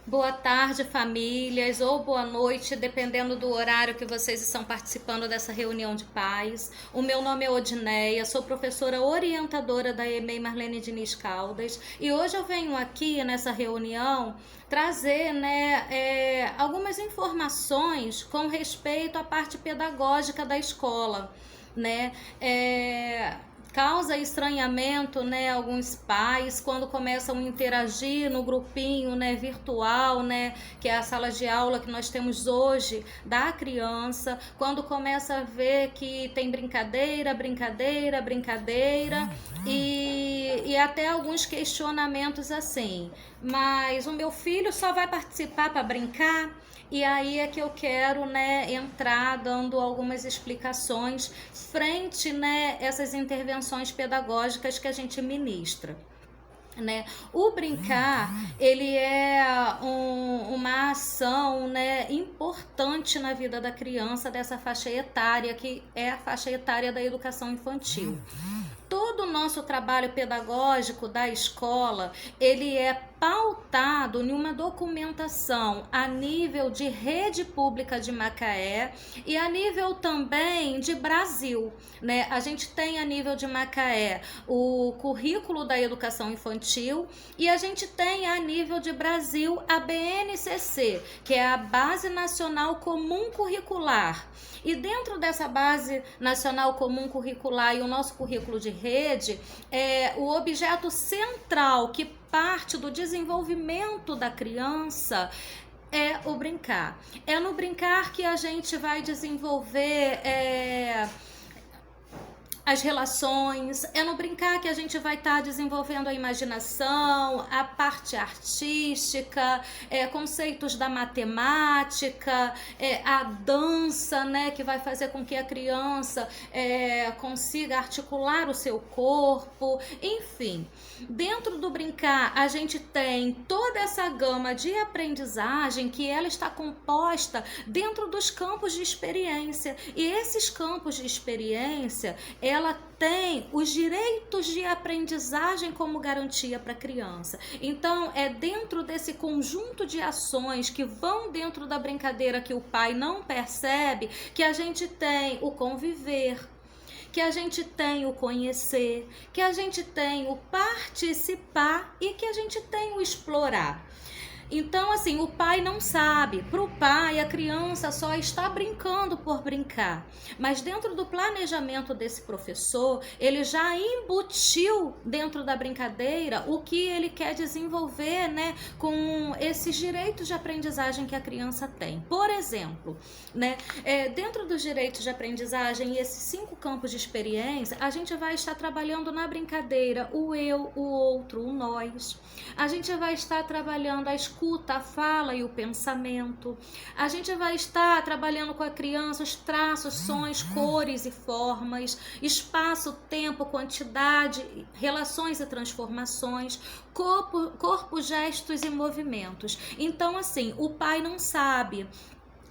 Boa tarde, famílias, ou boa noite, dependendo do horário que vocês estão participando dessa reunião de pais. O meu nome é Odineia, sou professora orientadora da EMEI Marlene Diniz Caldas e hoje eu venho aqui nessa reunião trazer algumas informações com respeito à parte pedagógica da escola. Né? Causa estranhamento, né, alguns pais quando começam a interagir no grupinho, né, virtual, né, que é a sala de aula que nós temos hoje da criança, quando começa a ver que tem brincadeira e até alguns questionamentos assim, mas o meu filho só vai participar para brincar? E aí é que eu quero, né, entrar dando algumas explicações frente, né, essas intervenções pedagógicas que a gente ministra. Né? O brincar, ele é uma ação, né, importante na vida da criança dessa faixa etária, que é a faixa etária da educação infantil. Todo o nosso trabalho pedagógico da escola, ele é pautado em uma documentação a nível de rede pública de Macaé e a nível também de Brasil, né? A gente tem a nível de Macaé o currículo da educação infantil e a gente tem a nível de Brasil a BNCC, que é a Base Nacional Comum Curricular. E dentro dessa Base Nacional Comum Curricular e o nosso currículo de rede, o objeto central que parte do desenvolvimento da criança é o brincar. É no brincar que a gente vai desenvolver as relações, é no brincar que a gente vai estar desenvolvendo a imaginação, a parte artística, conceitos da matemática, a dança, né, que vai fazer com que a criança consiga articular o seu corpo, enfim. Dentro do brincar, a gente tem toda essa gama de aprendizagem que ela está composta dentro dos campos de experiência. E esses campos de experiência, ela tem os direitos de aprendizagem como garantia para a criança. Então, é dentro desse conjunto de ações que vão dentro da brincadeira que o pai não percebe que a gente tem o conviver, que a gente tem o conhecer, que a gente tem o participar e que a gente tem o explorar. Então, assim, o pai não sabe. Para o pai, a criança só está brincando por brincar. Mas dentro do planejamento desse professor, ele já embutiu dentro da brincadeira o que ele quer desenvolver, né, com esses direitos de aprendizagem que a criança tem. Por exemplo, né, dentro dos direitos de aprendizagem e esses 5 campos de experiência, a gente vai estar trabalhando na brincadeira o eu, o outro, o nós. A gente vai estar trabalhando a escuta, a fala e o pensamento. A gente vai estar trabalhando com a criança os traços, sons, cores e formas, espaço, tempo, quantidade, relações e transformações, corpo, gestos e movimentos. Então, assim, o pai não sabe.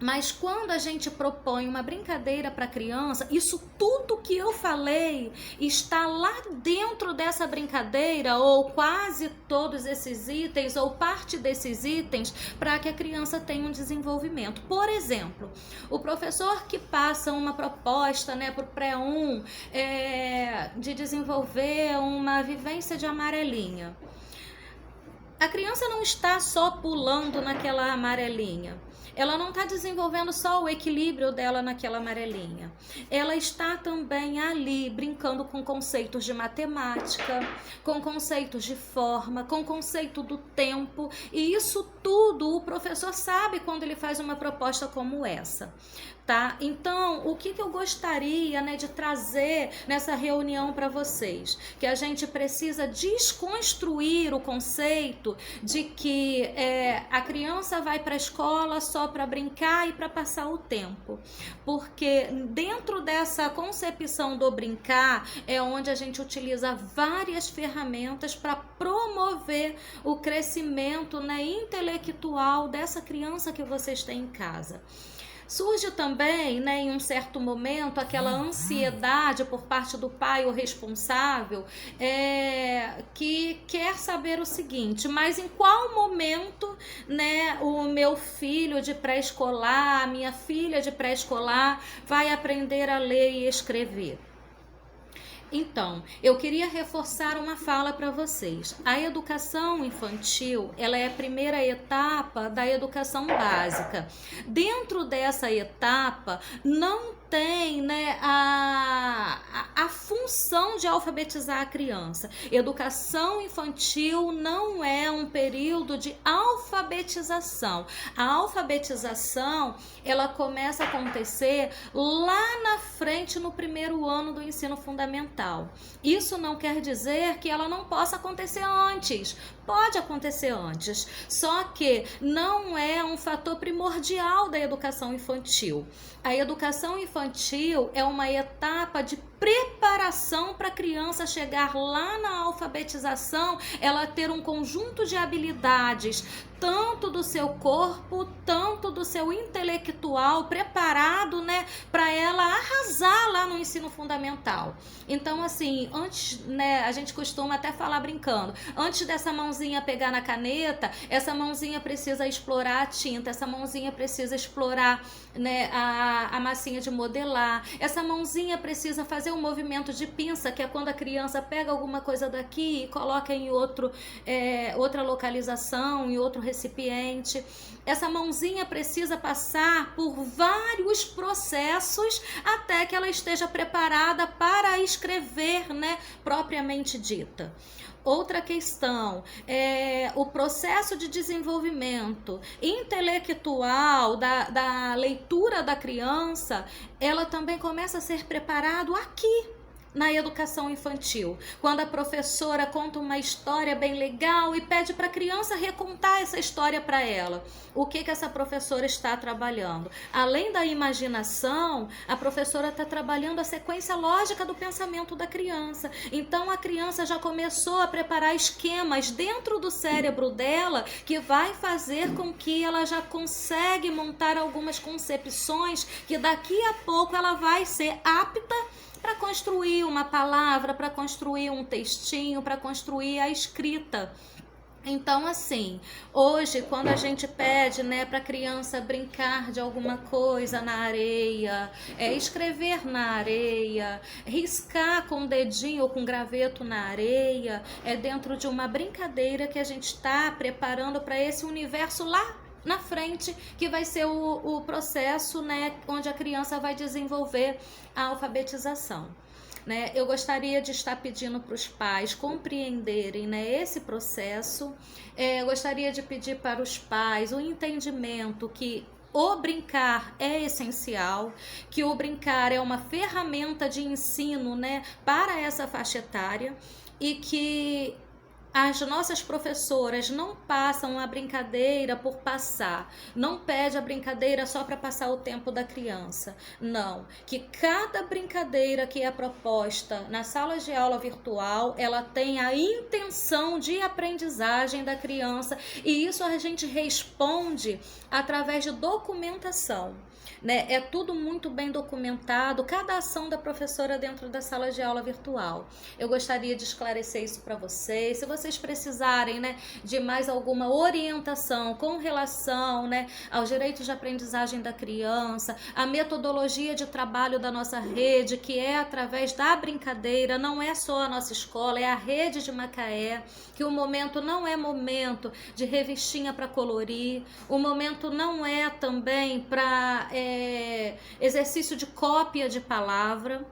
Mas quando a gente propõe uma brincadeira para a criança, isso tudo que eu falei está lá dentro dessa brincadeira, ou quase todos esses itens, ou parte desses itens, para que a criança tenha um desenvolvimento. Por exemplo, o professor que passa uma proposta, né, para o pré-1 de desenvolver uma vivência de amarelinha. A criança não está só pulando naquela amarelinha. Ela não está desenvolvendo só o equilíbrio dela naquela amarelinha. Ela está também ali brincando com conceitos de matemática, com conceitos de forma, com conceito do tempo. E isso tudo o professor sabe quando ele faz uma proposta como essa. Tá? Então, o que eu gostaria, né, de trazer nessa reunião para vocês? Que a gente precisa desconstruir o conceito de que a criança vai para a escola só para brincar e para passar o tempo. Porque dentro dessa concepção do brincar é onde a gente utiliza várias ferramentas para promover o crescimento, né, intelectual dessa criança que vocês têm em casa. Surge também, né, em um certo momento, aquela ansiedade por parte do pai, o responsável, que quer saber o seguinte: mas em qual momento, né, o meu filho de pré-escolar, minha filha de pré-escolar vai aprender a ler e escrever? Então, eu queria reforçar uma fala para vocês. A educação infantil, ela é a primeira etapa da educação básica. Dentro dessa etapa, não tem, né, a função de alfabetizar a criança. Educação infantil não é um período de alfabetização. A alfabetização, ela começa a acontecer lá na frente, no primeiro ano do ensino fundamental. Isso não quer dizer que ela não possa acontecer antes. Pode acontecer antes, só que não é um fator primordial da educação infantil. A educação infantil é uma etapa de preparação para a criança chegar lá na alfabetização, ela ter um conjunto de habilidades, tanto do seu corpo, tanto do seu intelectual, preparado, né, para ela arrasar lá no ensino fundamental. Então, assim, antes, né, a gente costuma até falar brincando, antes dessa mãozinha pegar na caneta, essa mãozinha precisa explorar a tinta, essa mãozinha precisa explorar, né, a massinha de modelar, essa mãozinha precisa fazer um movimento de pinça, que é quando a criança pega alguma coisa daqui e coloca em outra localização, em outro recipiente. Essa mãozinha precisa passar por vários processos até que ela esteja preparada para escrever, né, propriamente dita. Outra questão é o processo de desenvolvimento intelectual da leitura da criança, ela também começa a ser preparado aqui na educação infantil, quando a professora conta uma história bem legal e pede para a criança recontar essa história para ela. O que essa professora está trabalhando? Além da imaginação, a professora está trabalhando a sequência lógica do pensamento da criança. Então a criança já começou a preparar esquemas dentro do cérebro dela que vai fazer com que ela já consiga montar algumas concepções que daqui a pouco ela vai ser apta para construir uma palavra, para construir um textinho, para construir a escrita. Então, assim, hoje, quando a gente pede, né, para a criança brincar de alguma coisa na areia, escrever na areia, riscar com o dedinho ou com graveto na areia, é dentro de uma brincadeira que a gente está preparando para esse universo lá na frente, que vai ser o processo, né, onde a criança vai desenvolver a alfabetização. Né? Eu gostaria de estar pedindo para os pais compreenderem, né, esse processo. Eu gostaria de pedir para os pais o entendimento que o brincar é essencial, que o brincar é uma ferramenta de ensino, né, para essa faixa etária, e que as nossas professoras não passam a brincadeira por passar, não pede a brincadeira só para passar o tempo da criança. Não, que cada brincadeira que é proposta na sala de aula virtual, ela tem a intenção de aprendizagem da criança, e isso a gente responde através de documentação. Né? É tudo muito bem documentado, cada ação da professora dentro da sala de aula virtual. Eu gostaria de esclarecer isso para vocês. Se vocês precisarem, né, de mais alguma orientação com relação, né, aos direitos de aprendizagem da criança, a metodologia de trabalho da nossa rede, que é através da brincadeira, não é só a nossa escola, é a rede de Macaé, que o momento não é momento de revistinha para colorir, o momento não é também para exercício de cópia de palavra.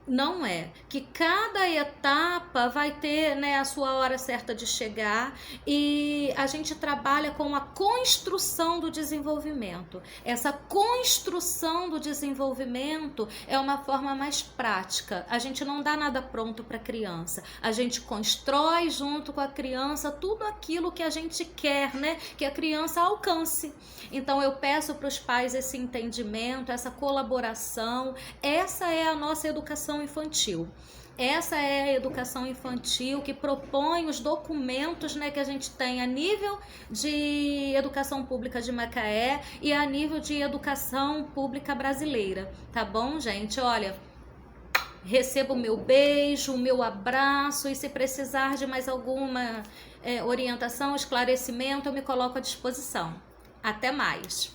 Não é, que cada etapa vai ter, né, a sua hora certa de chegar, e a gente trabalha com a construção do desenvolvimento. Essa construção do desenvolvimento é uma forma mais prática. A gente não dá nada pronto para a criança, a gente constrói junto com a criança tudo aquilo que a gente quer, né, que a criança alcance. Então eu peço para os pais esse entendimento, essa colaboração. Essa é a nossa educação infantil. Essa é a educação infantil que propõe os documentos, né, que a gente tem a nível de educação pública de Macaé e a nível de educação pública brasileira, tá bom, gente? Olha, receba o meu beijo, o meu abraço, e se precisar de mais alguma orientação, esclarecimento, eu me coloco à disposição. Até mais!